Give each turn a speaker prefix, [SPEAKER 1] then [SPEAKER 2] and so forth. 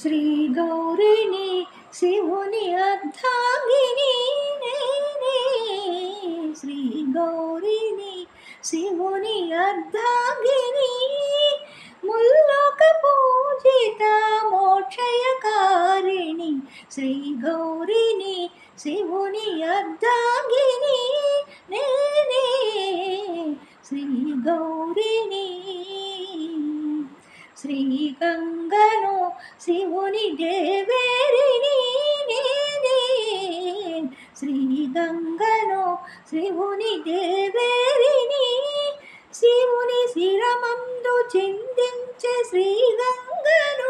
[SPEAKER 1] శ్రీ గౌరిని శివుని అర్ధాంగిని నేనే. శ్రీ గౌరిని శివుని అర్ధాంగిని ముల్లోక పూజిత మోక్షయకారిణి. శ్రీ గౌరిని శివుని అర్ధాంగిని నేనే. శ్రీ గౌరిని శ్రీ గంగను శివుని దేవేరిని నేనే. శ్రీ గంగను శివుని దేవేరిని శివుని శిరమందు చిందించే శ్రీ గంగను